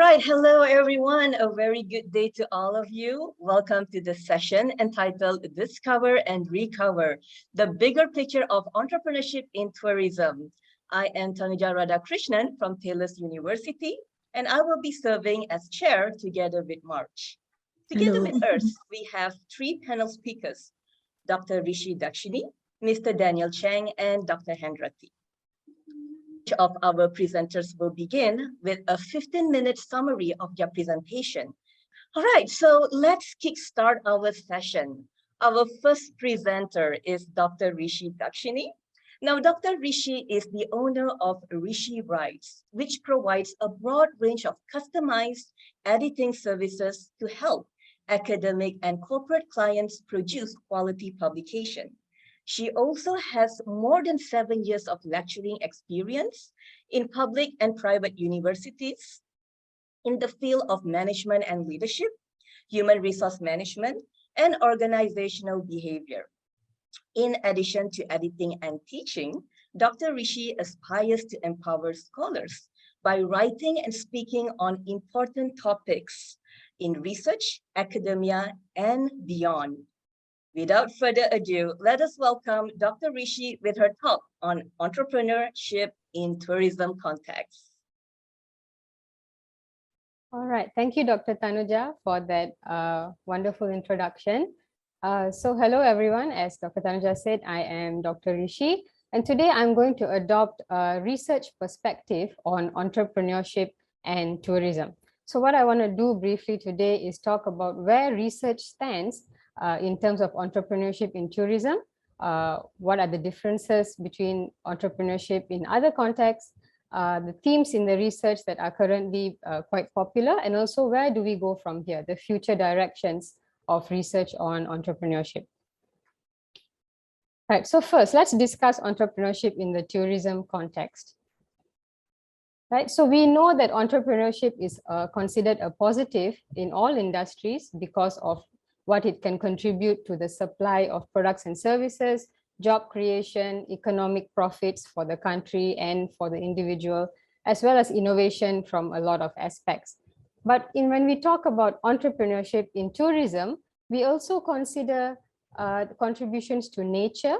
right, hello everyone. A very good day to all of you. Welcome to the session entitled Discover and Recover, the bigger picture of entrepreneurship in tourism. I am Tanuja Radhakrishnan from Taylor's University, and I will be serving as chair together with March. Together with us, we have three panel speakers, Dr. Rishi Dakshini, Mr. Daniel Chang, and Dr. Hendrati. Each of our presenters will begin with a 15-minute summary of their presentation. All right, so let's kickstart our session. Our first presenter is Dr. Rishi Dakshini. Now, Dr. Rishi is the owner of Rishi Writes, which provides a broad range of customized editing services to help academic and corporate clients produce quality publication. She also has more than 7 years of lecturing experience in public and private universities in the field of management and leadership, human resource management, and organizational behavior. In addition to editing and teaching, Dr. Rishi aspires to empower scholars by writing and speaking on important topics in research, academia, and beyond. Without further ado, let us welcome Dr. Rishi with her talk on entrepreneurship in tourism context. All right, thank you, Dr. Tanuja, for that wonderful introduction. So hello, everyone. As Dr. Tanuja said, I am Dr. Rishi, and today I'm going to adopt a research perspective on entrepreneurship and tourism. So what I want to do briefly today is talk about where research stands in terms of entrepreneurship in tourism, what are the differences between entrepreneurship in other contexts, the themes in the research that are currently quite popular, and also where do we go from here, the future directions of research on entrepreneurship. Right, so first, let's discuss entrepreneurship in the tourism context. Right, so we know that entrepreneurship is considered a positive in all industries because of what it can contribute to the supply of products and services, job creation, economic profits for the country and for the individual, as well as innovation from a lot of aspects. But when we talk about entrepreneurship in tourism, we also consider contributions to nature,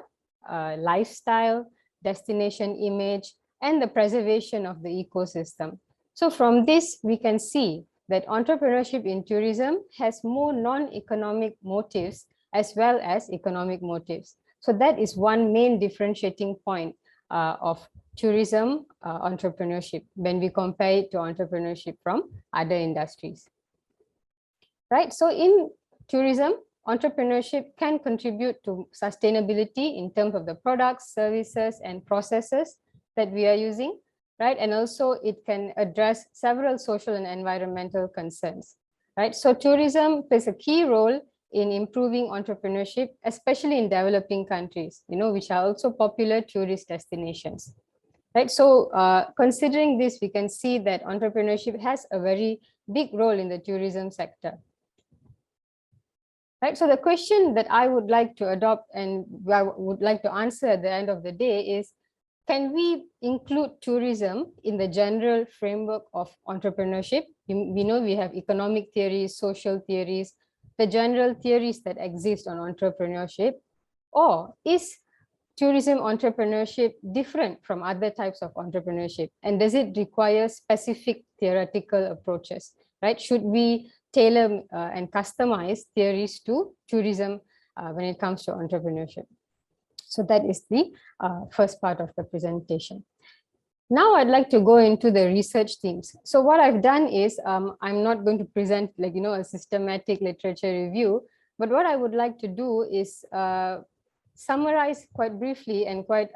lifestyle, destination image, and the preservation of the ecosystem. So from this, we can see that entrepreneurship in tourism has more non-economic motives as well as economic motives. So that is one main differentiating point of tourism entrepreneurship when we compare it to entrepreneurship from other industries. Right, so in tourism, entrepreneurship can contribute to sustainability in terms of the products, services, and processes that we are using. Right, and also it can address several social and environmental concerns. Right, so tourism plays a key role in improving entrepreneurship, especially in developing countries, which are also popular tourist destinations. Right, so considering this, we can see that entrepreneurship has a very big role in the tourism sector. Right, so the question that I would like to adopt and I would like to answer at the end of the day is, can we include tourism in the general framework of entrepreneurship? We know we have economic theories, social theories, the general theories that exist on entrepreneurship. Or is tourism entrepreneurship different from other types of entrepreneurship? And does it require specific theoretical approaches? Right? Should we tailor and customize theories to tourism when it comes to entrepreneurship? So that is the first part of the presentation. Now I'd like to go into the research themes. So what I've done is, I'm not going to present a systematic literature review, but what I would like to do is summarize quite briefly and quite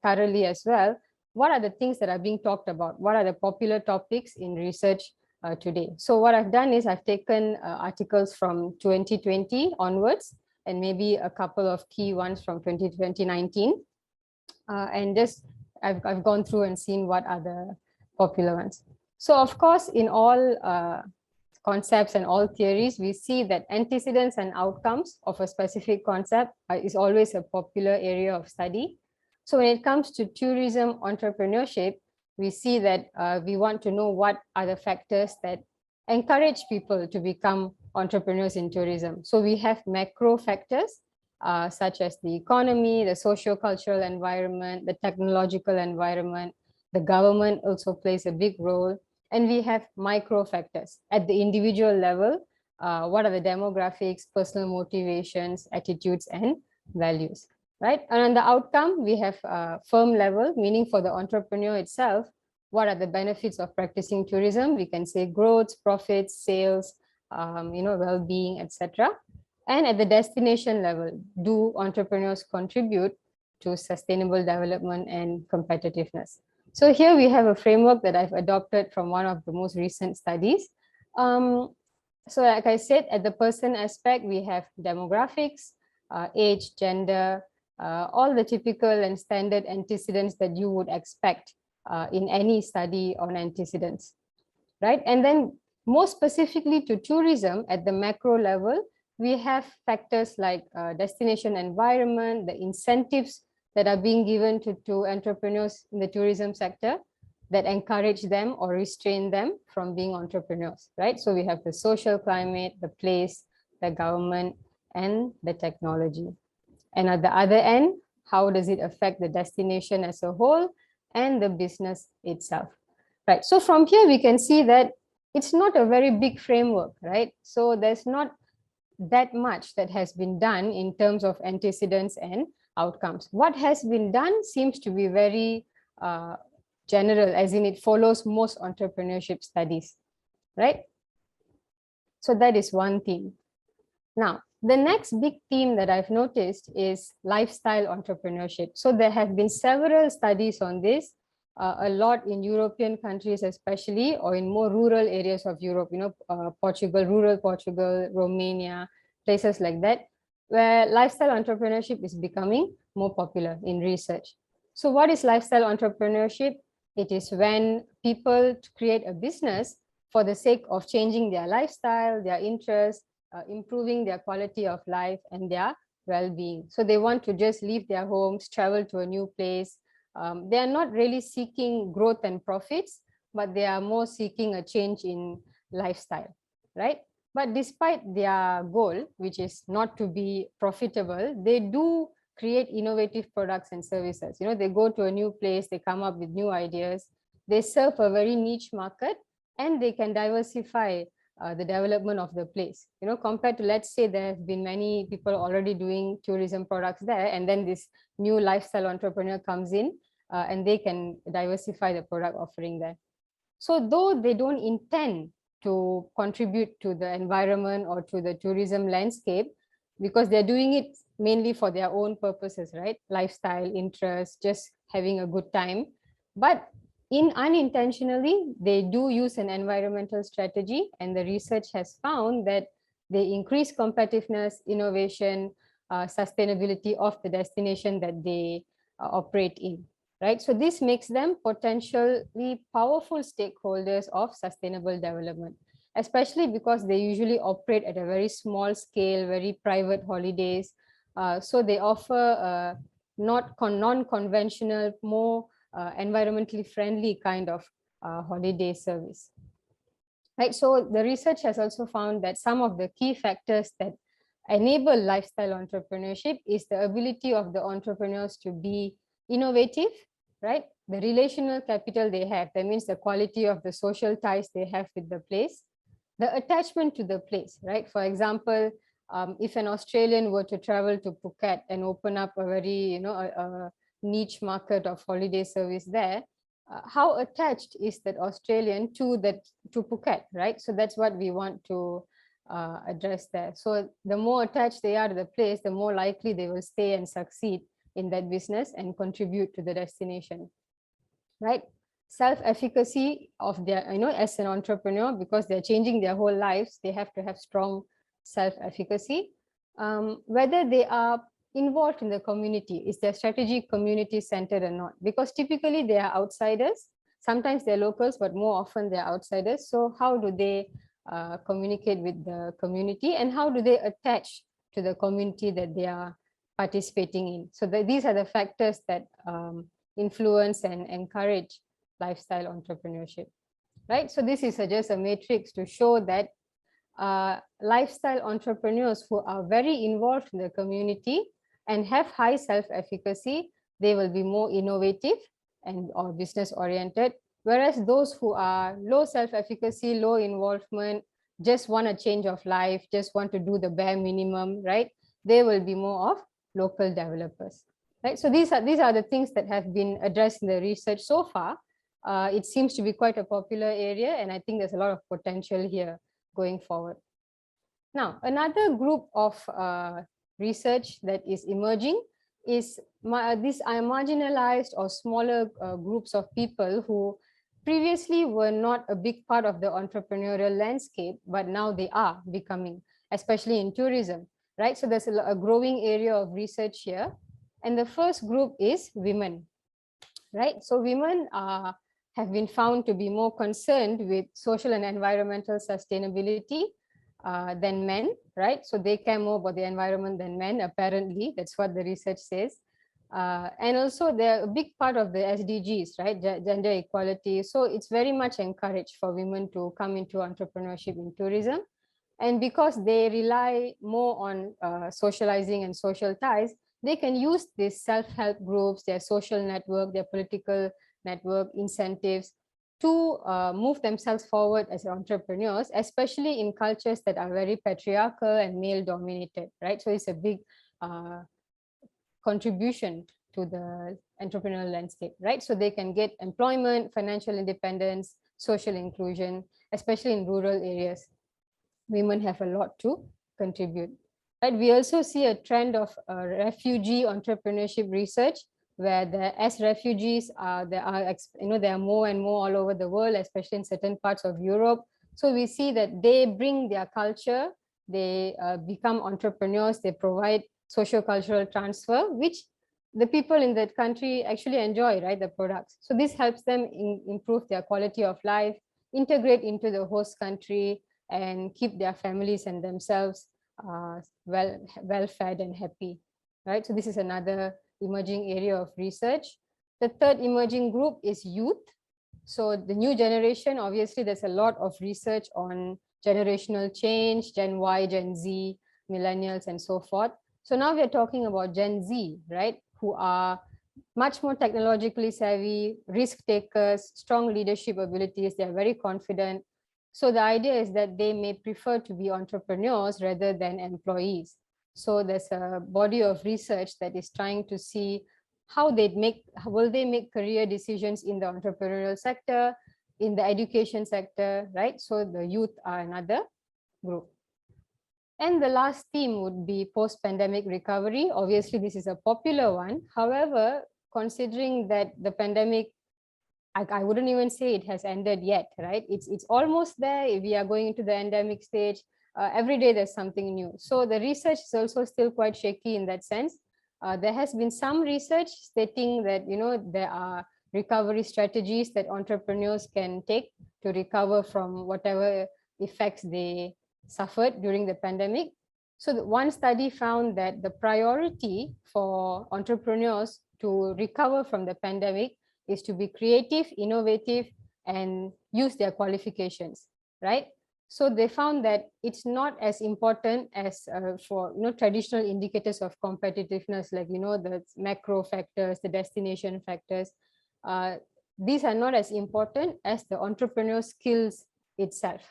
thoroughly as well, what are the things that are being talked about, what are the popular topics in research today. So what I've done is I've taken articles from 2020 onwards, and maybe a couple of key ones from 2019. And just I've gone through and seen what are the popular ones. So of course, in all concepts and all theories, we see that antecedents and outcomes of a specific concept is always a popular area of study. So when it comes to tourism entrepreneurship, we see that we want to know what are the factors that encourage people to become entrepreneurs in tourism. So we have macro factors such as the economy, the socio-cultural environment, the technological environment. The government also plays a big role. And we have micro factors at the individual level. What are the demographics, personal motivations, attitudes, and values, right? And on the outcome, we have firm level, meaning for the entrepreneur itself, what are the benefits of practicing tourism? We can say growth, profits, sales, well-being, etc. And at the destination level, do entrepreneurs contribute to sustainable development and competitiveness? So here we have a framework that I've adopted from one of the most recent studies. So like I said, at the person aspect, we have demographics, age, gender, all the typical and standard antecedents that you would expect in any study on antecedents, right? And then more specifically to tourism at the macro level, we have factors like destination environment, the incentives that are being given to entrepreneurs in the tourism sector that encourage them or restrain them from being entrepreneurs, right? So we have the social climate, the place, the government, and the technology. And at the other end, how does it affect the destination as a whole and the business itself, right? So from here, we can see that it's not a very big framework, right? So there's not that much that has been done in terms of antecedents and outcomes. What has been done seems to be very general, as in it follows most entrepreneurship studies, right? So that is one theme. Now, the next big theme that I've noticed is lifestyle entrepreneurship. So there have been several studies on this, a lot in European countries especially, or in more rural areas of Europe, Portugal, rural Portugal, Romania, places like that, where lifestyle entrepreneurship is becoming more popular in research. So what is lifestyle entrepreneurship? It is when people create a business for the sake of changing their lifestyle, their interests, improving their quality of life and their well-being. So they want to just leave their homes, travel to a new place. They are not really seeking growth and profits, but they are more seeking a change in lifestyle, right? But despite their goal, which is not to be profitable, they do create innovative products and services. They go to a new place, they come up with new ideas, they serve a very niche market, and they can diversify the development of the place. Compared to, let's say, there have been many people already doing tourism products there, and then this new lifestyle entrepreneur comes in and they can diversify the product offering there. So though they don't intend to contribute to the environment or to the tourism landscape, because they're doing it mainly for their own purposes, right? Lifestyle, interest, just having a good time. But unintentionally, they do use an environmental strategy, and the research has found that they increase competitiveness, innovation, sustainability of the destination that they operate in, right? So this makes them potentially powerful stakeholders of sustainable development, especially because they usually operate at a very small scale, very private holidays. So they offer non-conventional, more environmentally friendly kind of holiday service, right? So the research has also found that some of the key factors that enable lifestyle entrepreneurship is the ability of the entrepreneurs to be innovative, right? The relational capital they have, that means the quality of the social ties they have with the place, the attachment to the place, right? For example, if an Australian were to travel to Phuket and open up a very, a niche market of holiday service there, how attached is that Australian to Phuket, right? So that's what we want to address there. So the more attached they are to the place, the more likely they will stay and succeed in that business and contribute to the destination, right? Self-efficacy of their, as an entrepreneur, because they're changing their whole lives, they have to have strong self-efficacy. Whether they are involved in the community, is their strategy community centered or not? Because typically they are outsiders. Sometimes they're locals, but more often they're outsiders. So how do they communicate with the community, and how do they attach to the community that they are participating in? So these are the factors that influence and encourage lifestyle entrepreneurship, right? So this is just a matrix to show that lifestyle entrepreneurs who are very involved in the community and have high self-efficacy, they will be more innovative and or business oriented. Whereas those who are low self-efficacy, low involvement, just want a change of life, just want to do the bare minimum, right? They will be more of local developers, right? So these are the things that have been addressed in the research so far. It seems to be quite a popular area, and I think there's a lot of potential here going forward. Now, another group of research that is emerging is these are marginalized or smaller groups of people who previously were not a big part of the entrepreneurial landscape, but now they are becoming, especially in tourism, right? So there's a growing area of research here. And the first group is women, right? So women have been found to be more concerned with social and environmental sustainability than men, right? So they care more about the environment than men, apparently. That's what the research says. And also they're a big part of the SDGs, right? Gender equality. So it's very much encouraged for women to come into entrepreneurship in tourism. And because they rely more on socializing and social ties, they can use these self-help groups, their social network, their political network, incentives to move themselves forward as entrepreneurs, especially in cultures that are very patriarchal and male dominated, right? So it's a big contribution to the entrepreneurial landscape, right? So they can get employment, financial independence, social inclusion, especially in rural areas. Women have a lot to contribute, right? We also see a trend of refugee entrepreneurship research, where as refugees there are more and more all over the world, especially in certain parts of Europe. So we see that they bring their culture, they become entrepreneurs, they provide socio-cultural transfer, which the people in that country actually enjoy, right, the products. So this helps them improve their quality of life, integrate into the host country, and keep their families and themselves well fed and happy, right? So this is another emerging area of research. The third emerging group is youth. So the new generation, obviously there's a lot of research on generational change, Gen Y, Gen Z, millennials, and so forth. So now we're talking about Gen Z, right? Who are much more technologically savvy, risk takers, strong leadership abilities. They're very confident. So the idea is that they may prefer to be entrepreneurs rather than employees. So there's a body of research that is trying to see how will they make career decisions in the entrepreneurial sector, in the education sector, right? So the youth are another group. And the last theme would be post-pandemic recovery. Obviously, this is a popular one. However, considering that the pandemic, I wouldn't even say it has ended yet, right? It's almost there. We are going into the endemic stage. Every day there's something new. So the research is also still quite shaky in that sense. There has been some research stating that, there are recovery strategies that entrepreneurs can take to recover from whatever effects they suffered during the pandemic. So one study found that the priority for entrepreneurs to recover from the pandemic is to be creative, innovative, and use their qualifications, right? So they found that it's not as important as for traditional indicators of competitiveness, like the macro factors, the destination factors. These are not as important as the entrepreneur skills itself,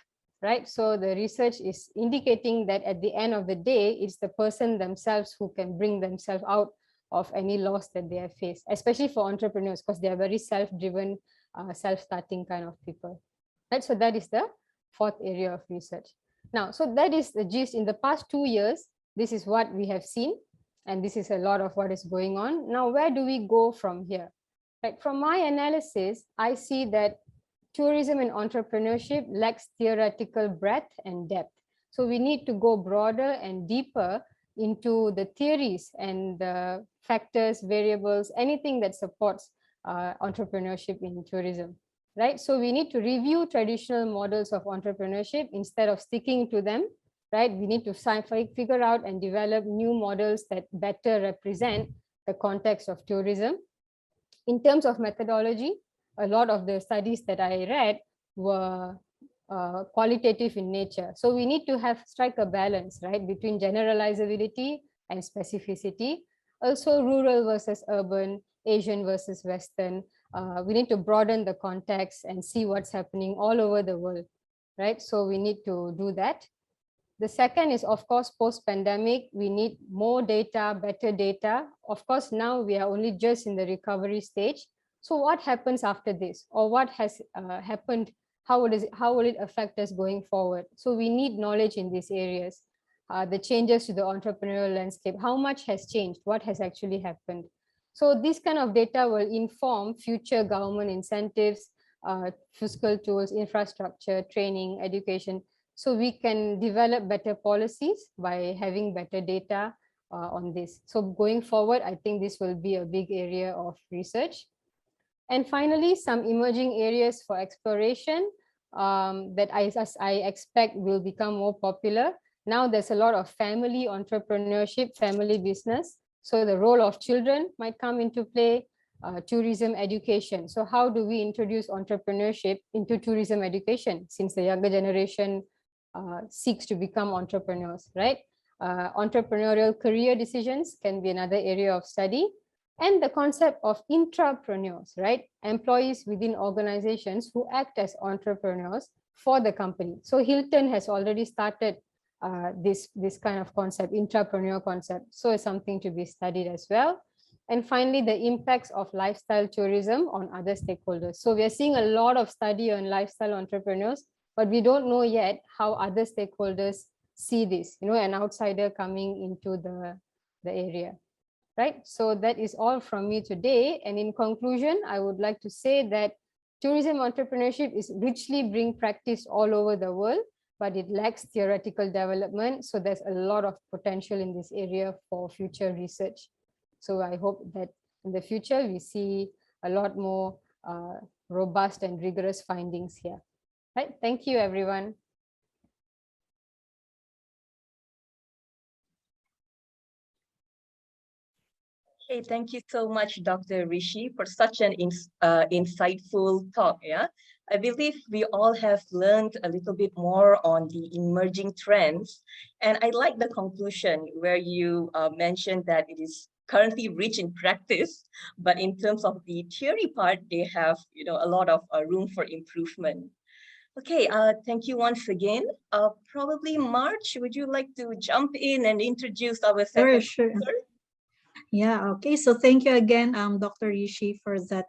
right? So the research is indicating that at the end of the day, it's the person themselves who can bring themselves out of any loss that they have faced, especially for entrepreneurs, because they are very self-driven, self-starting kind of people. Right? So that is the fourth area of research. Now, so that is the gist. In the past 2 years, this is what we have seen, and this is a lot of what is going on. Now, where do we go from here? Right? From my analysis, I see that tourism and entrepreneurship lacks theoretical breadth and depth. So we need to go broader and deeper into the theories and the factors, variables, anything that supports entrepreneurship in tourism, right? So we need to review traditional models of entrepreneurship instead of sticking to them, right? We need to figure out and develop new models that better represent the context of tourism. In terms of methodology, a lot of the studies that I read were qualitative in nature. So we need to strike a balance, right, between generalizability and specificity. Also rural versus urban, Asian versus Western. We need to broaden the context and see what's happening all over the world, right? So we need to do that. The second is, of course, post-pandemic, we need more data, better data. Of course, now we are only just in the recovery stage. So what happens after this, or what has happened? How will it affect us going forward? So we need knowledge in these areas. The changes to the entrepreneurial landscape, how much has changed? What has actually happened? So this kind of data will inform future government incentives, fiscal tools, infrastructure, training, education. So we can develop better policies by having better data on this. So going forward, I think this will be a big area of research. And finally, some emerging areas for exploration that I expect will become more popular. Now there's a lot of family entrepreneurship, family business. So the role of children might come into play, tourism education. So how do we introduce entrepreneurship into tourism education, since the younger generation seeks to become entrepreneurs, right? Entrepreneurial career decisions can be another area of study. And the concept of intrapreneurs, right? Employees within organizations who act as entrepreneurs for the company. So Hilton has already started this kind of concept, intrapreneur concept. So it's something to be studied as well. And finally, the impacts of lifestyle tourism on other stakeholders. So we are seeing a lot of study on lifestyle entrepreneurs, but we don't know yet how other stakeholders see this, an outsider coming into the area. Right? So that is all from me today. And in conclusion, I would like to say that tourism entrepreneurship is richly being practiced all over the world, but it lacks theoretical development. So there's a lot of potential in this area for future research. So I hope that in the future, we see a lot more robust and rigorous findings here. Right? Thank you, everyone. Hey, thank you so much, Dr. Rishi, for such an insightful talk. Yeah, I believe we all have learned a little bit more on the emerging trends. And I like the conclusion where you mentioned that it is currently rich in practice, but in terms of the theory part, they have a lot of room for improvement. Okay, thank you once again. Probably March, would you like to jump in and introduce our second Sure. speaker? Yeah, okay. So thank you again, Dr. Rishi, for that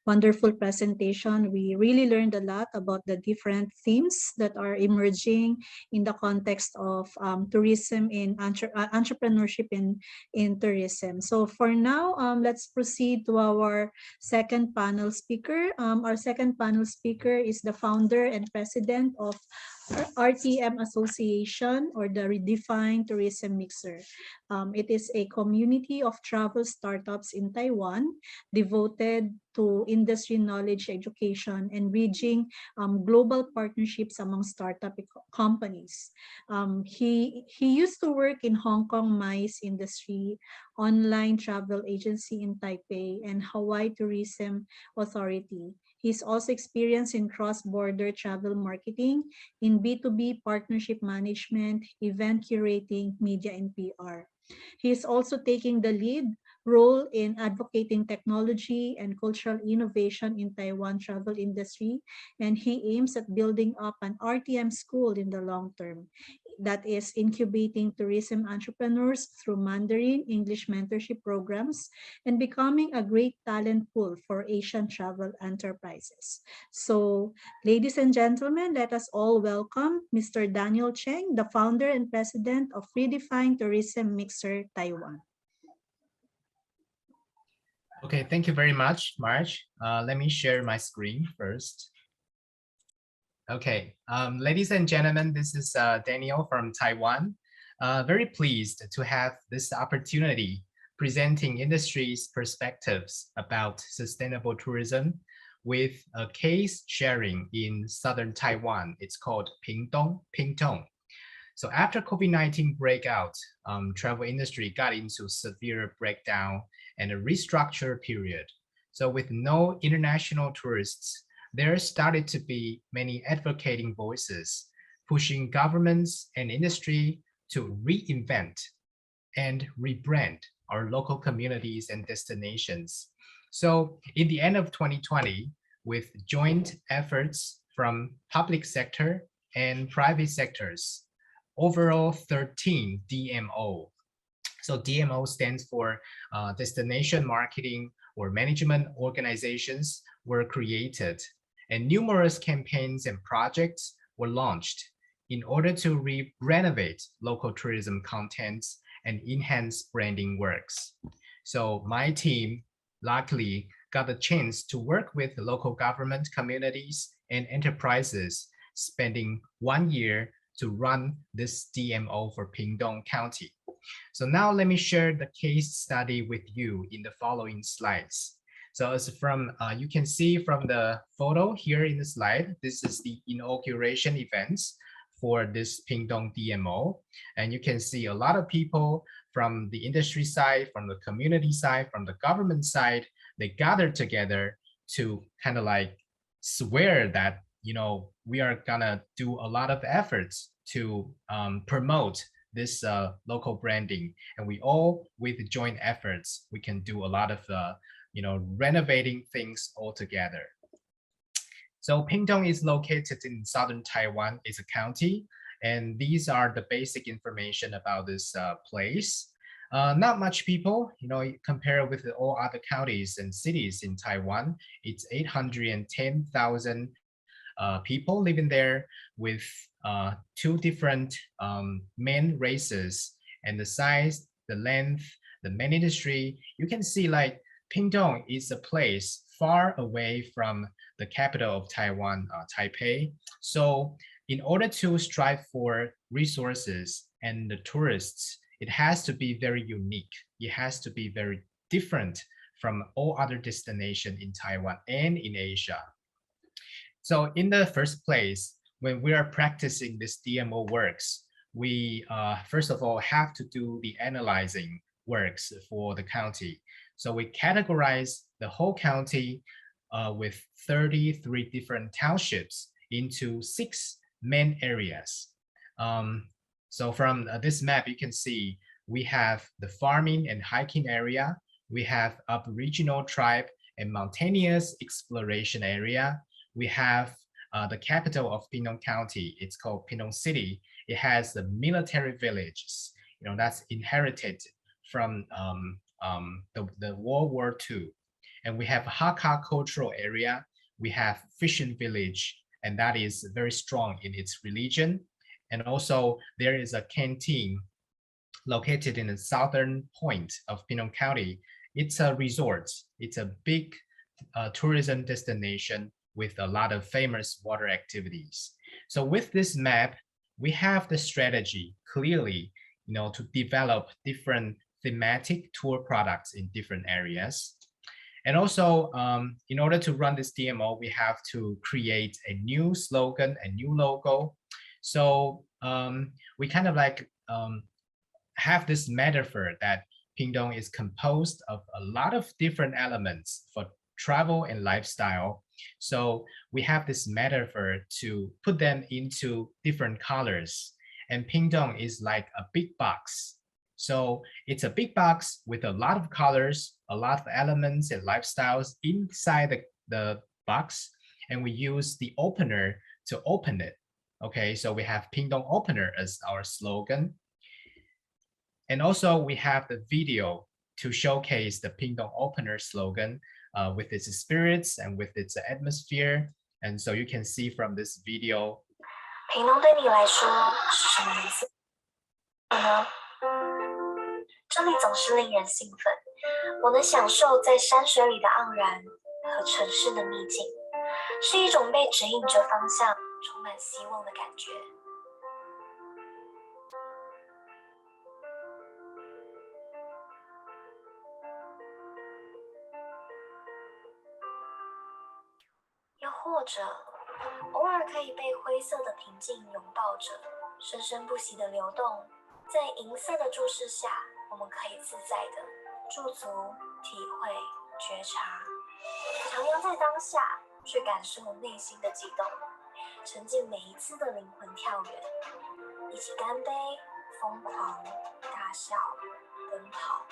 wonderful presentation. We really learned a lot about the different themes that are emerging in the context of tourism in entrepreneurship in tourism. So for now, let's proceed to our second panel speaker. Our second panel speaker is the founder and president of RTM Association, or the Redefined Tourism Mixer. It is a community of travel startups in Taiwan devoted to industry knowledge education and bridging global partnerships among startup companies. He used to work in Hong Kong MICE industry, online travel agency in Taipei, and Hawaii Tourism Authority. He's also experienced in cross-border travel marketing, in B2B partnership management, event curating, media, and PR. He is also taking the lead role in advocating technology and cultural innovation in Taiwan travel industry, and he aims at building up an RTM school in the long term that is incubating tourism entrepreneurs through Mandarin English mentorship programs and becoming a great talent pool for Asian travel enterprises. So, ladies and gentlemen, let us all welcome Mr. Daniel Cheng, the founder and president of Redefined Tourism Mixer Taiwan. Okay, thank you very much, Marge. Let me share my screen first. Okay, ladies and gentlemen, this is Daniel from Taiwan. Very pleased to have this opportunity presenting industry's perspectives about sustainable tourism with a case sharing in southern Taiwan. It's called Pingtung. So after COVID-19 breakout, travel industry got into severe breakdown and a restructure period. So with no international tourists, there started to be many advocating voices pushing governments and industry to reinvent and rebrand our local communities and destinations. So in the end of 2020, with joint efforts from public sector and private sectors, overall 13 DMO. So DMO stands for Destination Marketing or Management Organizations were created, and numerous campaigns and projects were launched in order to renovate local tourism contents and enhance branding works. So my team luckily got the chance to work with local government communities and enterprises, spending 1 year to run this DMO for Pingdong County. So now let me share the case study with you in the following slides. So as from, you can see from the photo here in the slide, this is the inauguration events for this Pingdong DMO. And you can see a lot of people from the industry side, from the community side, from the government side, they gathered together to kind of like swear that, you know, we are gonna do a lot of efforts to promote this local branding, and we all with joint efforts we can do a lot of you know, renovating things all together. So Pingdong is located in southern Taiwan. It's a county, and these are the basic information about this place. Not much people, you know, compared with all other counties and cities in Taiwan. It's 810,000 people living there with 2 different main races, and the size, the length, the main industry. You can see like Pingdong is a place far away from the capital of Taiwan, Taipei. So in order to strive for resources and the tourists, it has to be very unique. It has to be very different from all other destinations in Taiwan and in Asia. So in the first place, when we are practicing this DMO works, we first of all have to do the analyzing works for the county. So we categorize the whole county with 33 different townships into 6 main areas. So from this map, you can see we have the farming and hiking area. We have Aboriginal tribe and mountainous exploration area. We have the capital of Pingdong County. It's called Pingdong City. It has the military villages, you know, that's inherited from the World War II. And we have Hakka cultural area. We have fishing village, and that is very strong in its religion. And also there is a canteen located in the southern point of Pingdong County. It's a resort. It's a big tourism destination with a lot of famous water activities. So with this map, we have the strategy clearly, you know, to develop different thematic tour products in different areas. And also, in order to run this DMO, we have to create a new slogan, a new logo. So we kind of like have this metaphor that Pingdong is composed of a lot of different elements for travel and lifestyle. So we have this metaphor to put them into different colors. And Pingdong is like a big box. So it's a big box with a lot of colors, a lot of elements and lifestyles inside the box. And we use the opener to open it. Okay, so we have Pingdong opener as our slogan. And also we have the video to showcase the Pingdong opener slogan with its spirits and with its atmosphere. And so you can see from this video. 屏东对你来说是什么意思呢？这里总是令人兴奋，我能享受在山水里的盎然和城市的秘境，是一种被指引着方向、充满希望的感觉。又或者，偶尔可以被灰色的平静拥抱着，生生不息的流动，在银色的注视下，我们可以自在的驻足、体会、觉察，徜徉在当下，去感受内心的悸动，沉浸每一次的灵魂跳跃，一起干杯，疯狂大笑，奔跑，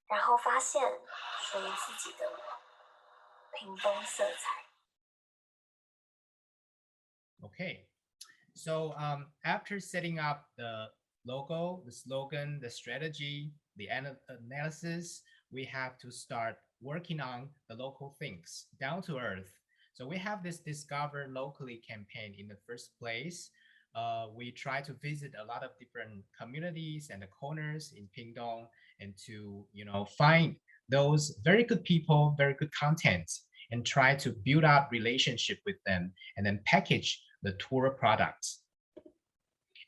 然后发现属于自己的屏风色彩。Okay, so after setting up the logo, the slogan, the strategy, the analysis, we have to start working on the local things, down to earth. So we have this Discover Locally campaign in the first place. We try to visit a lot of different communities and the corners in Pingdong and to, find those very good people, very good content, and try to build up relationship with them and then package the tour products.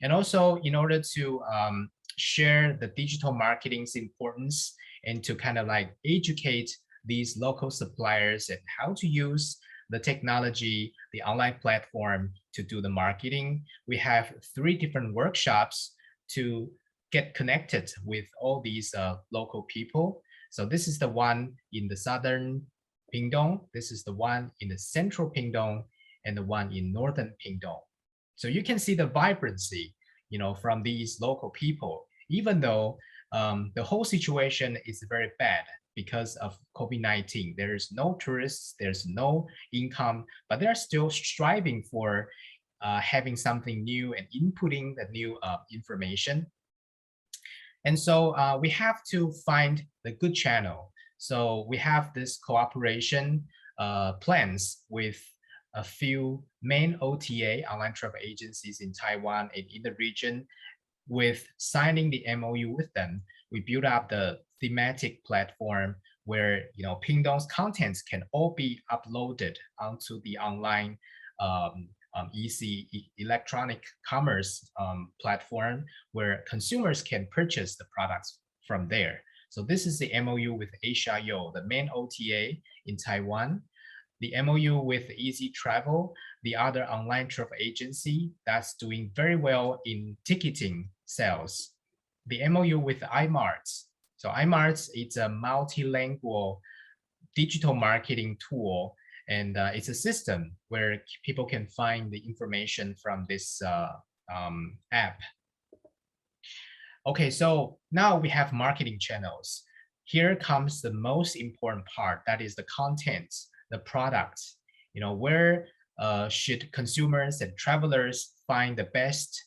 And also in order to share the digital marketing's importance and to kind of like educate these local suppliers and how to use the technology, the online platform to do the marketing. We have 3 different workshops to get connected with all these local people. So this is the one in the southern Pingdong. This is the one in the central Pingdong and the one in northern Pingdong. So you can see the vibrancy, from these local people, even though the whole situation is very bad because of COVID-19. There's no tourists, there's no income, but they're still striving for having something new and inputting the new information. And so we have to find the good channel. So we have this cooperation plans with a few main OTA, online travel agencies in Taiwan and in the region. With signing the MOU with them, we build up the thematic platform where Pingdong's contents can all be uploaded onto the online electronic commerce platform where consumers can purchase the products from there. So this is the MOU with Asia Yo, the main OTA in Taiwan. The MOU with Easy Travel, the other online travel agency that's doing very well in ticketing sales. The MOU with iMarts. So iMarts is a multilingual digital marketing tool, and it's a system where people can find the information from this app. Okay, so now we have marketing channels. Here comes the most important part, that is the contents, the products. Where should consumers and travelers find the best,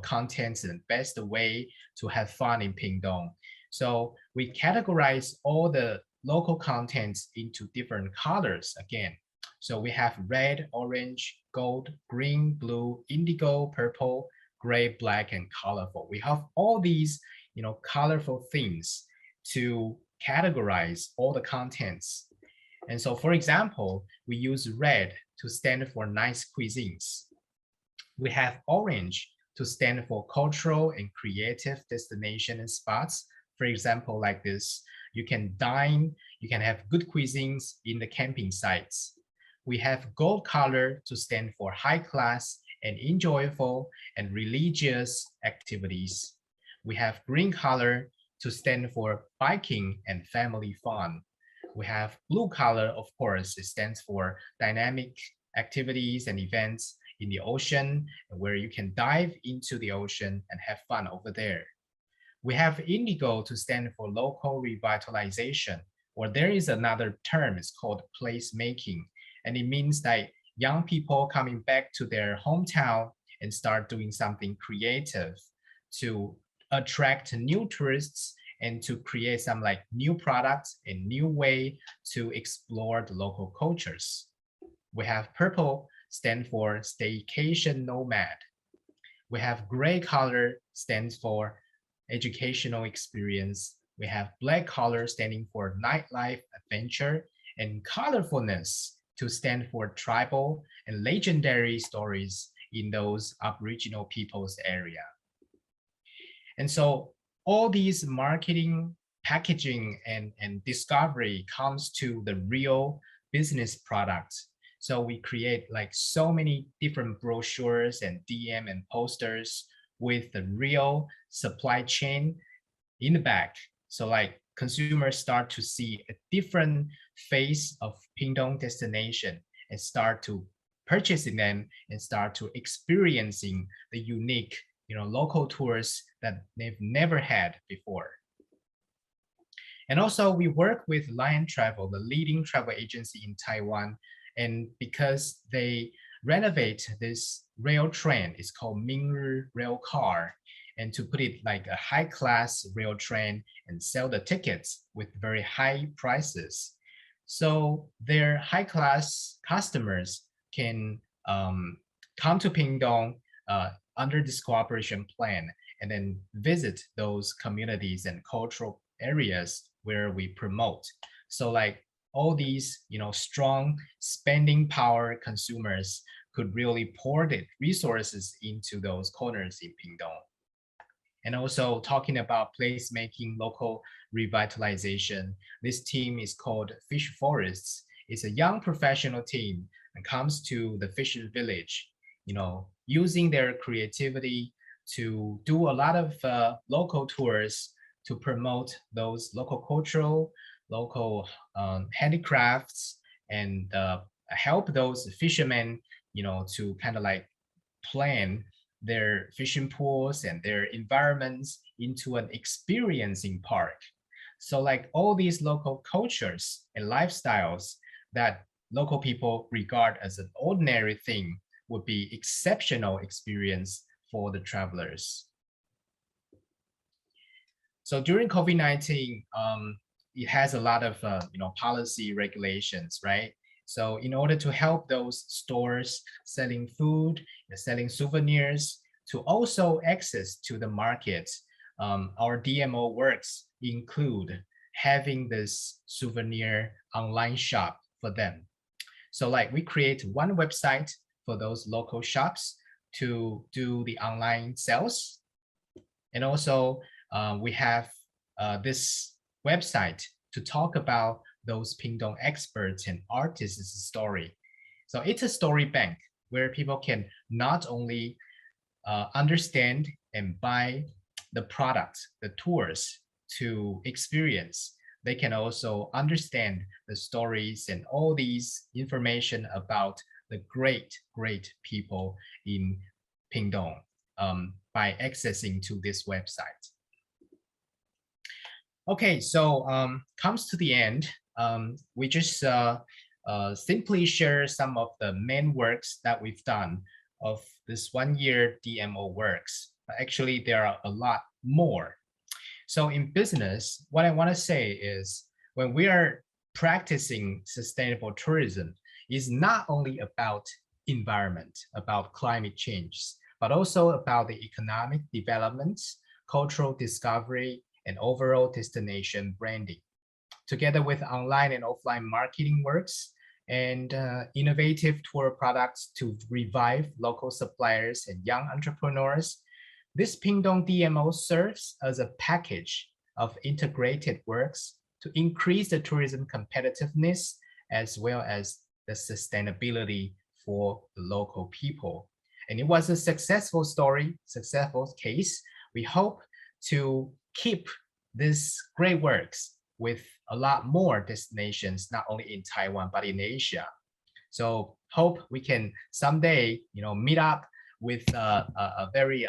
contents and best way to have fun in Pingdong? So we categorize all the local contents into different colors again. So we have red, orange, gold, green, blue, indigo, purple, gray, black, and colorful. We have all these, colorful themes to categorize all the contents. And so, for example, we use red to stand for nice cuisines. We have orange to stand for cultural and creative destination and spots. For example, like this, you can dine, you can have good cuisines in the camping sites. We have gold color to stand for high class and enjoyable and religious activities. We have green color to stand for biking and family fun. We have blue color, of course, it stands for dynamic activities and events in the ocean, where you can dive into the ocean and have fun over there. We have indigo to stand for local revitalization, or there is another term, it's called placemaking. And it means that young people coming back to their hometown and start doing something creative to attract new tourists and to create some like new products and new way to explore the local cultures. We have purple stand for staycation nomad. We have gray color stands for educational experience. We have black color standing for nightlife adventure, and colorfulness to stand for tribal and legendary stories in those Aboriginal people's area. And so all these marketing, packaging, and discovery comes to the real business products. So we create like so many different brochures and DM and posters with the real supply chain in the back. So like consumers start to see a different face of Pingdong destination and start to purchasing them and start to experiencing the unique, local tours that they've never had before. And also we work with Lion Travel, the leading travel agency in Taiwan. And because they renovate this rail train, it's called Mingri rail car, and to put it like a high-class rail train and sell the tickets with very high prices. So their high-class customers can come to Pingdong under this cooperation plan and then visit those communities and cultural areas where we promote. So like all these, strong spending power consumers could really pour the resources into those corners in Pingdong. And also talking about placemaking, local revitalization, this team is called Fish Forests. It's a young professional team that comes to the fishing village, using their creativity to do a lot of local tours to promote those local cultural, local handicrafts, and help those fishermen, to kind of like plan their fishing pools and their environments into an experiencing park. So like all these local cultures and lifestyles that local people regard as an ordinary thing would be exceptional experience for the travelers. So during COVID-19, it has a lot of policy regulations, right? So in order to help those stores selling food, selling souvenirs, to also access to the market, our DMO works include having this souvenir online shop for them. So like we create one website for those local shops to do the online sales. And also we have this website to talk about those Pingdong experts and artists' story. So it's a story bank where people can not only understand and buy the products, the tours to experience, they can also understand the stories and all these information about the great, great people in Pingdong by accessing to this website. Okay, so comes to the end. We just simply share some of the main works that we've done of this 1 year DMO works. But actually, there are a lot more. So in business, what I want to say is when we are practicing sustainable tourism, it's not only about environment, about climate change, but also about the economic development, cultural discovery, and overall destination branding. Together with online and offline marketing works and innovative tour products to revive local suppliers and young entrepreneurs, this Pingdong DMO serves as a package of integrated works to increase the tourism competitiveness as well as the sustainability for the local people. And it was a successful story, successful case. We hope to keep this great works with a lot more destinations, not only in Taiwan, but in Asia. So hope we can someday, meet up with a very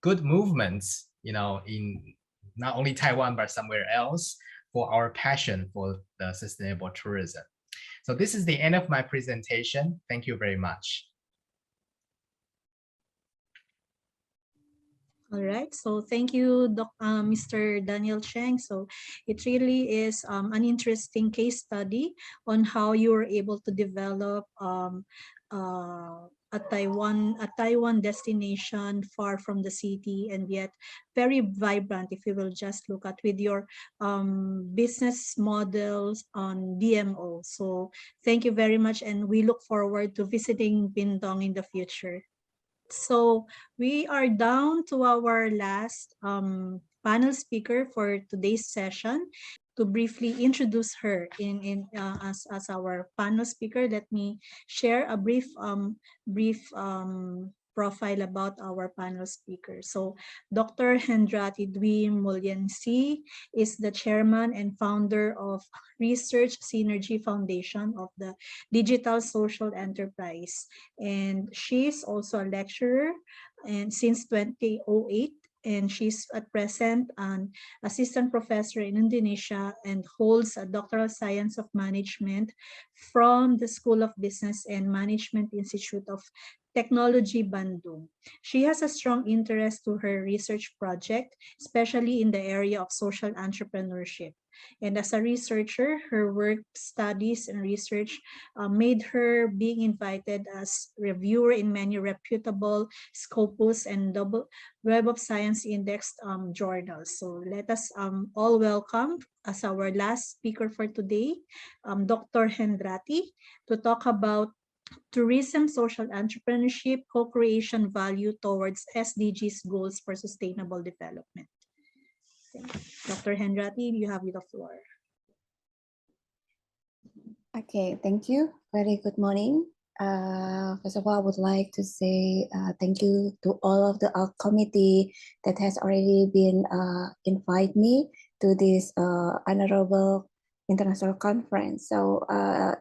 good movements, in not only Taiwan, but somewhere else for our passion for the sustainable tourism. So this is the end of my presentation. Thank you very much. All right, so thank you, Mr. Daniel Cheng. So it really is an interesting case study on how you were able to develop a Taiwan destination far from the city and yet very vibrant, if you will just look at with your business models on DMO. So thank you very much, and we look forward to visiting Pingdong in the future. So we are down to our last panel speaker for today's session. To briefly introduce her as our panel speaker, let me share a brief profile about our panel speakers. So Dr. Hendrati Dwi Mulyansi is the chairman and founder of Research Synergy Foundation of the Digital Social Enterprise. And she's also a lecturer and since 2008. And she's at present an assistant professor in Indonesia and holds a doctoral science of management from the School of Business and Management Institute of Technology, Bandung. She has a strong interest to her research project, especially in the area of social entrepreneurship. And as a researcher, her work, studies, and research made her being invited as reviewer in many reputable Scopus and Web of Science indexed journals. So let us all welcome as our last speaker for today, Dr. Hendrati, to talk about tourism, social entrepreneurship, co-creation value towards SDGs goals for sustainable development. Dr. Hendrati, you have the floor. Okay, thank you. Very good morning. First of all, I would like to say thank you to all of the committee that has already been invite me to this honorable international conference. So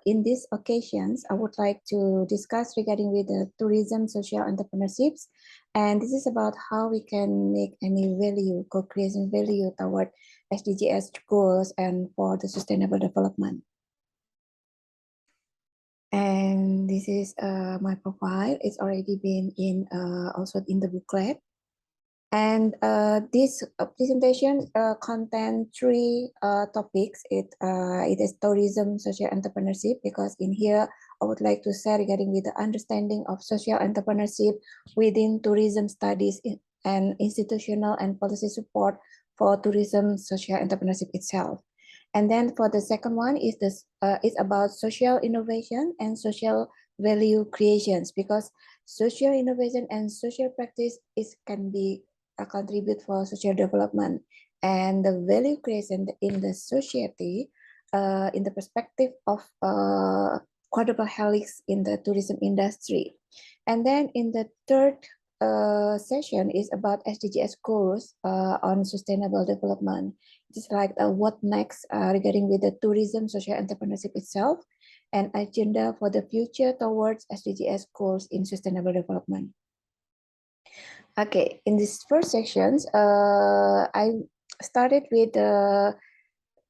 in these occasions, I would like to discuss regarding with the tourism social entrepreneurships. And this is about how we can make any value, co-creation value toward SDGs goals and for the sustainable development. And this is my profile. It's already been in also in the booklet. And this presentation contains three topics. It is tourism, social entrepreneurship, because in here I would like to share regarding with the understanding of social entrepreneurship within tourism studies and institutional and policy support for tourism social entrepreneurship itself. And then for the second one is this is about social innovation and social value creations, because social innovation and social practice can be a contribute for social development, and the value creation in the society in the perspective of Quadruple Helix in the tourism industry. And then in the third session is about SDGs goals on sustainable development. It's like what next regarding with the tourism social entrepreneurship itself and agenda for the future towards SDGs goals in sustainable development. Okay, in these first sections, I started with the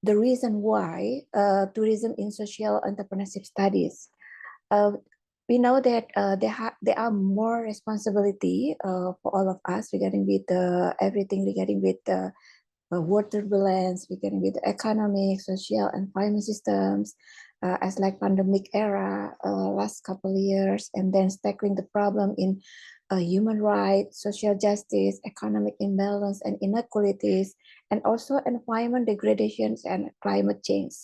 reason why tourism in social entrepreneurship studies. We know that there are more responsibility for all of us regarding with everything regarding with the water balance, regarding with the economic, social, and environment systems, as like pandemic era last couple of years, and then tackling the problem in human rights, social justice, economic imbalance and inequalities, and also environment degradations and climate change.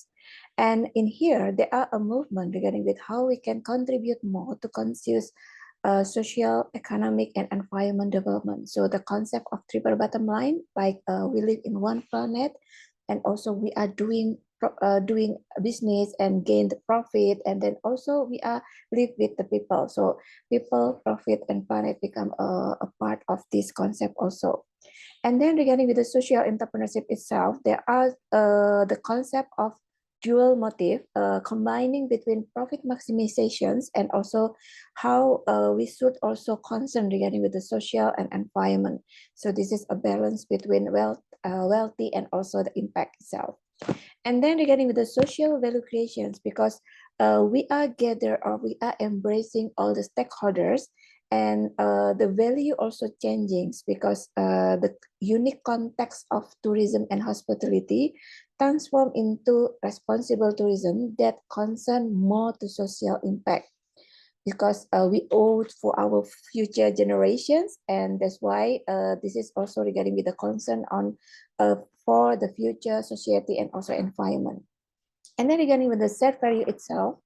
And in here, there are a movement regarding with how we can contribute more to conscious social, economic, and environment development. So the concept of triple bottom line, like we live in one planet, and also we are doing business and gain the profit, and then also we are live with the people. So people, profit, and planet become a part of this concept also. And then regarding with the social entrepreneurship itself, there are the concept of dual motive, combining between profit maximizations and also how we should also concern regarding with the social and environment. So this is a balance between wealthy and also the impact itself. And then regarding with the social value creations, because we are gathered or we are embracing all the stakeholders, and the value also changing because the unique context of tourism and hospitality transform into responsible tourism that concern more to social impact, because we owe it for our future generations, and that's why this is also regarding with the concern on for the future society and also environment. And then regarding with the shared value itself,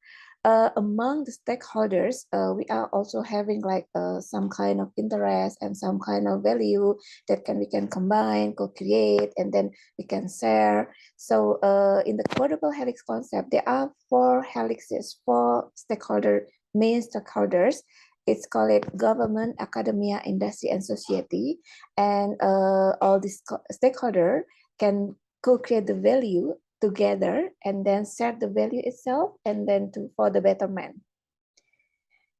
among the stakeholders, we are also having like some kind of interest and some kind of value that we can combine, co-create, and then we can share. So in the Quadruple Helix concept, there are 4 helixes, 4 main stakeholders, it's called it government, academia, industry, and society. And all these stakeholders can co-create the value together and then set the value itself and then for the betterment.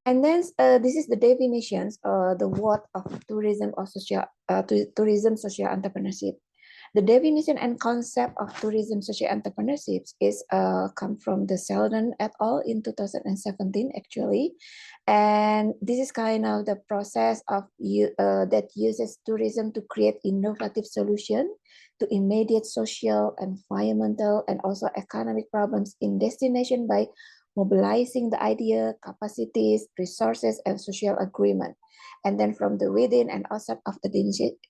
And then this is the definitions, the word of tourism or tourism social entrepreneurship. The definition and concept of tourism social entrepreneurship is come from the Sheldon et al. In 2017 actually, and this is kind of the process of that uses tourism to create innovative solution to immediate social, environmental, and also economic problems in destination by mobilizing the idea, capacities, resources, and social agreement. And then from the within and outside of the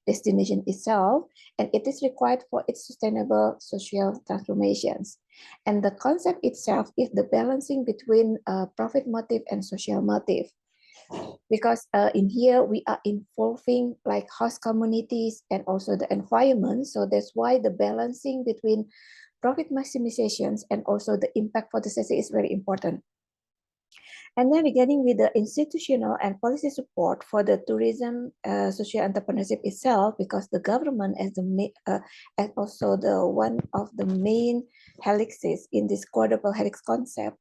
destination itself, and it is required for its sustainable social transformations. And the concept itself is the balancing between profit motive and social motive. Because in here we are involving like host communities and also the environment. So that's why the balancing between profit maximizations and also the impact for the society is very important. And then beginning with the institutional and policy support for the tourism social entrepreneurship itself, because the government as as also the one of the main helixes in this quadruple helix concept,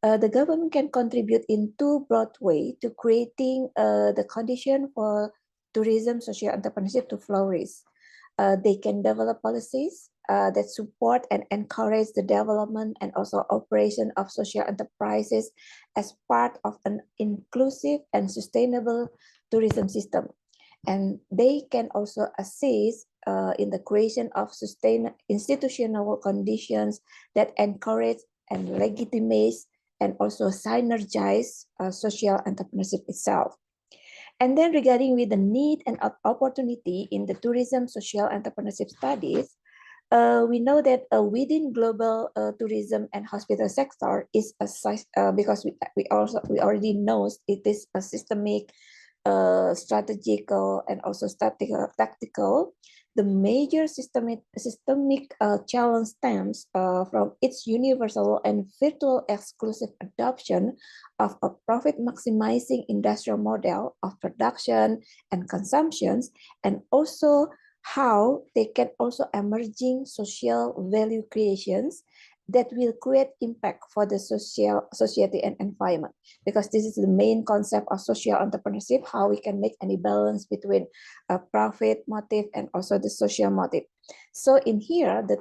the government can contribute in two broad ways to creating the condition for tourism social entrepreneurship to flourish. They can develop policies that support and encourage the development and also operation of social enterprises as part of an inclusive and sustainable tourism system. And they can also assist in the creation of institutional conditions that encourage and legitimize and also synergize social entrepreneurship itself. And then regarding with the need and opportunity in the tourism social entrepreneurship studies, we know that within global tourism and hospital sector is a size because we already know it is a systemic, strategical, and also tactical. The major systemic challenge stems from its universal and virtual exclusive adoption of a profit maximizing industrial model of production and consumptions, and also how they can also emerging social value creations that will create impact for the society and environment, because this is the main concept of social entrepreneurship, how we can make any balance between a profit motive and also the social motive. So in here, the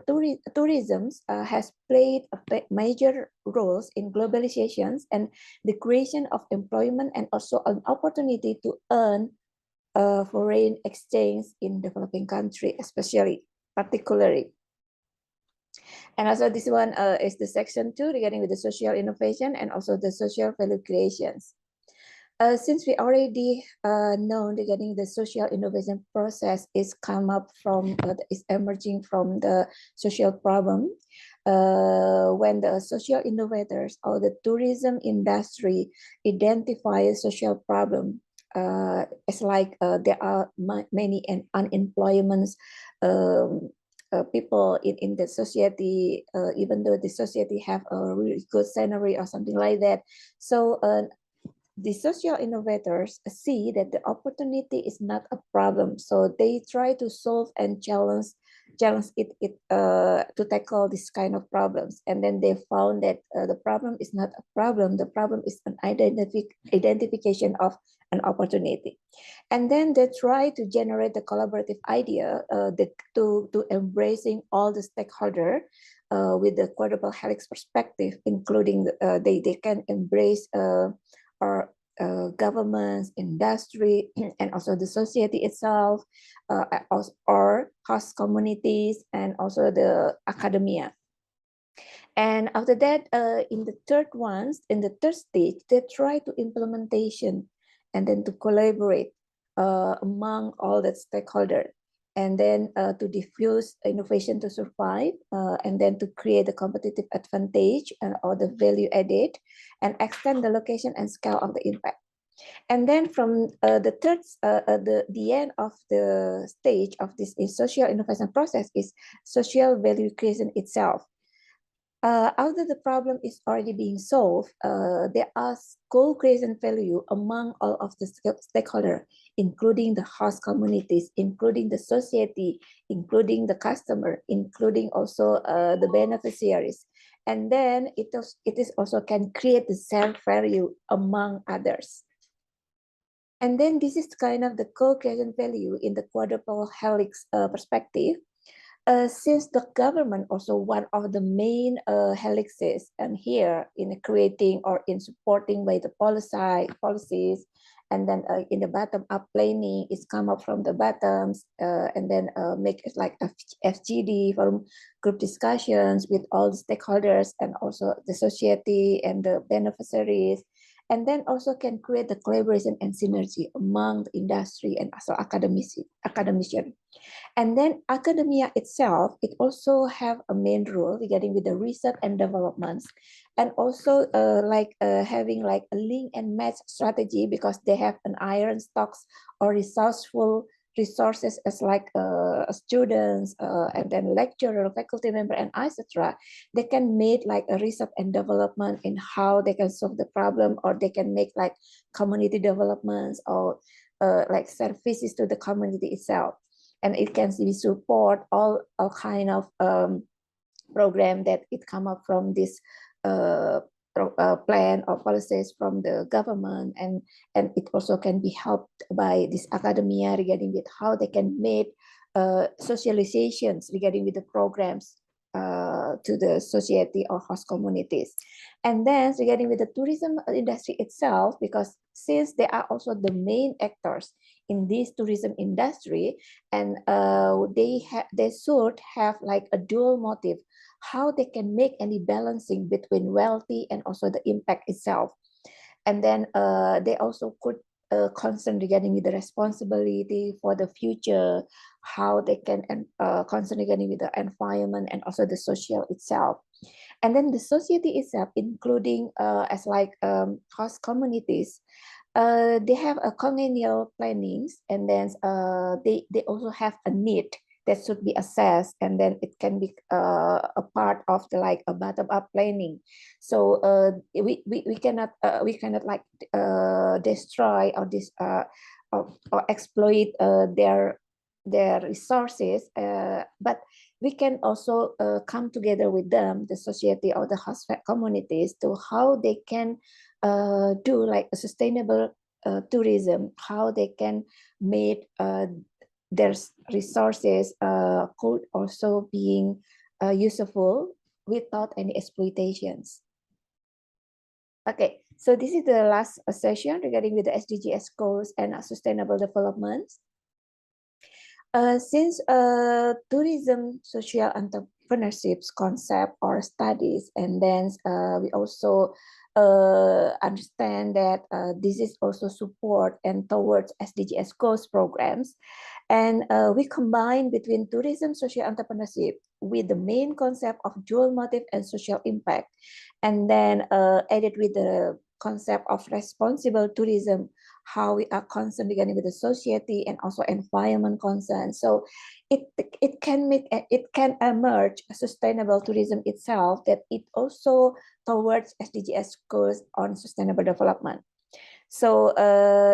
tourism has played major roles in globalizations and the creation of employment and also an opportunity to earn foreign exchange in developing country, especially particularly. And also this one is the section 2 regarding with the social innovation and also the social value creations. Since we already know regarding the social innovation process is come up from, is emerging from the social problem, when the social innovators or the tourism industry identify a social problem, it's like there are many unemployments people in the society, even though the society have a really good salary or something like that. So the social innovators see that the opportunity is not a problem. So they try to solve and challenge it to tackle this kind of problems. And then they found that the problem is not a problem. The problem is an identification of an opportunity. And then they try to generate the collaborative idea to embracing all the stakeholder with the quadruple helix perspective, including they can embrace or governments, industry, and also the society itself, or host communities, and also the academia. And after that, in the third stage, they try to implementation and then to collaborate among all the stakeholders, and then to diffuse innovation to survive, and then to create a competitive advantage and or the value added, and extend the location and scale of the impact. And then from the third, the end of the stage of this social innovation process is social value creation itself. although the problem is already being solved, there are co-creation value among all of the stakeholders, including the host communities, including the society, including the customer, including also the beneficiaries. And then it is also can create the self-value among others. And then this is kind of the co-creation value in the quadruple helix perspective. Since the government also one of the main helixes and here in creating or in supporting by the policies, and then in the bottom up planning is come up from the bottoms and then make it like a FGD from group discussions with all the stakeholders and also the society and the beneficiaries, and then also can create the collaboration and synergy among the industry and also academician. And then academia itself, it also have a main role regarding with the research and developments, and also having like a link and match strategy because they have an iron stocks or resourceful resources as like students and then lecturer, faculty member, and etc. They can make like a research and development in how they can solve the problem, or they can make like community developments or like services to the community itself. And it can be support all kind of program that it come up from this plan or policies from the government, and it also can be helped by this academia regarding with how they can make socializations regarding with the programs to the society or host communities. And then regarding with the tourism industry itself, because since they are also the main actors in this tourism industry, and they should have like a dual motive, how they can make any balancing between wealthy and also the impact itself. And then they also could concern regarding with the responsibility for the future, how they can concern regarding with the environment and also the social itself. And then the society itself, including as like host communities, they have a communal plannings, and then they also have a need that should be assessed, and then it can be a part of the like a bottom-up planning. So we cannot like destroy or or exploit their resources, but we can also come together with them, the society or the host communities, to how they can do like a sustainable tourism, how they can make their resources could also being useful without any exploitations. Okay, so this is the last session regarding with the SDGs goals and sustainable development. Since tourism social entrepreneurships concept or studies, and then we also understand that this is also support and towards SDGs goals programs. And we combine between tourism social entrepreneurship with the main concept of dual motive and social impact, and then added with the concept of responsible tourism, how we are concerned regarding with the society and also environment concerns. So it can emerge a sustainable tourism itself, that it also towards SDGs goals on sustainable development. So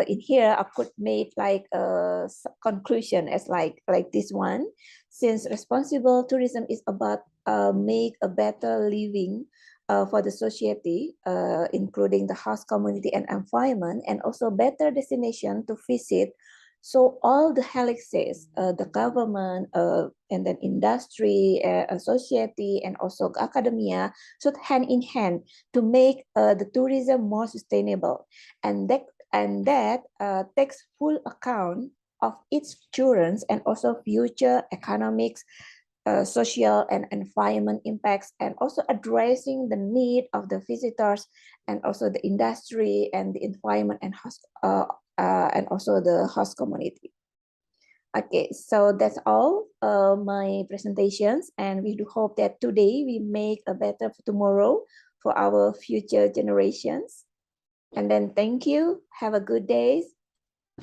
in here I could make like a conclusion as like this one. Since responsible tourism is about make a better living for the society, including the host community and environment, and also better destination to visit. So all the helixes, the government, and then industry, society, and also academia should hand in hand to make the tourism more sustainable, and that takes full account of its children's and also future economics, social and environment impacts, and also addressing the need of the visitors and also the industry and the environment and host and also the host community. Okay, so that's all my presentations, and we do hope that today we make a better tomorrow for our future generations. And then thank you, have a good day,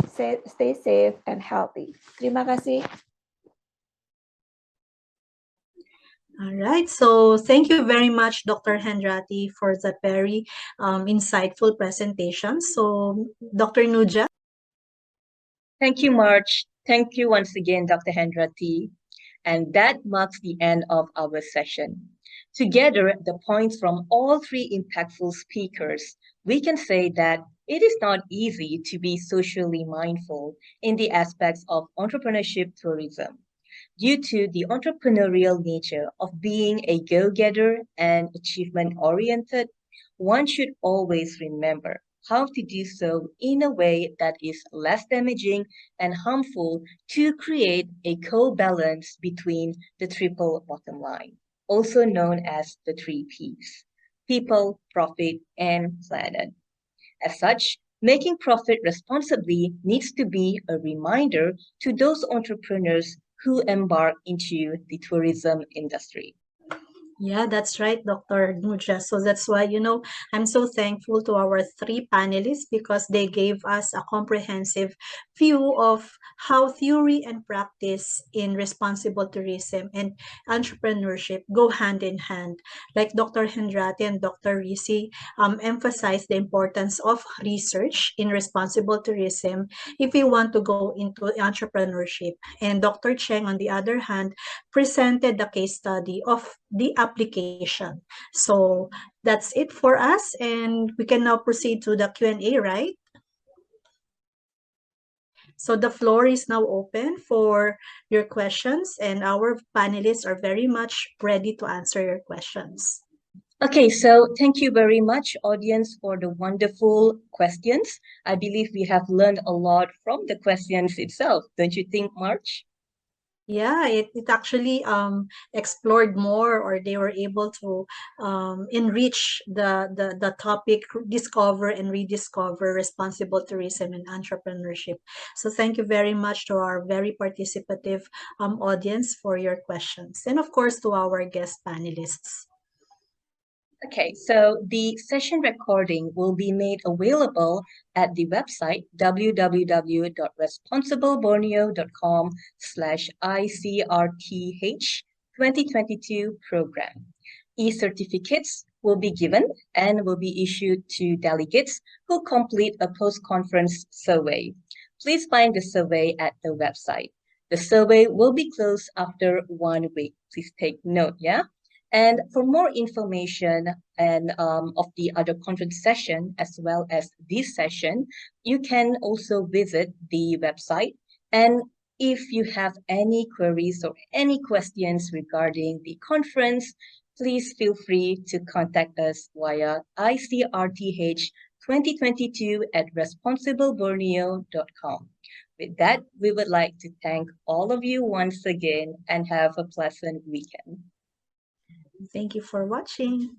stay safe and healthy. Terima kasih. All right, so thank you very much, Dr. Hendrati, for that very insightful presentation. So, Dr. Nuja. Thank you, March. Thank you once again, Dr. Hendrati. And that marks the end of our session. Together, the points from all three impactful speakers, we can say that it is not easy to be socially mindful in the aspects of entrepreneurship tourism. Due to the entrepreneurial nature of being a go-getter and achievement-oriented, one should always remember how to do so in a way that is less damaging and harmful to create a co-balance between the triple bottom line, also known as the 3 Ps: people, profit, and planet. As such, making profit responsibly needs to be a reminder to those entrepreneurs who embark into the tourism industry. Yeah, that's right, Dr. Nuja. So that's why, I'm so thankful to our three panelists because they gave us a comprehensive view of how theory and practice in responsible tourism and entrepreneurship go hand in hand. Like Dr. Hendrati and Dr. Risi emphasized the importance of research in responsible tourism if we want to go into entrepreneurship. And Dr. Cheng, on the other hand, presented the case study of the application. So that's it for us, and we can now proceed to the Q&A, right? So the floor is now open for your questions, and our panelists are very much ready to answer your questions. Okay, so thank you very much, audience, for the wonderful questions. I believe we have learned a lot from the questions itself. Don't you think, March? Yeah, it actually explored more, or they were able to enrich the topic, discover and rediscover responsible tourism and entrepreneurship. So thank you very much to our very participative audience for your questions, and of course to our guest panelists. Okay, so the session recording will be made available at the website www.responsibleborneo.com/ICRTH 2022 program. E-certificates will be given and will be issued to delegates who complete a post-conference survey. Please find the survey at the website. The survey will be closed after 1 week. Please take note, yeah? And for more information and of the other conference session, as well as this session, you can also visit the website. And if you have any queries or any questions regarding the conference, please feel free to contact us via ICRTH 2022@responsibleborneo.com. With that, we would like to thank all of you once again and have a pleasant weekend. Thank you for watching.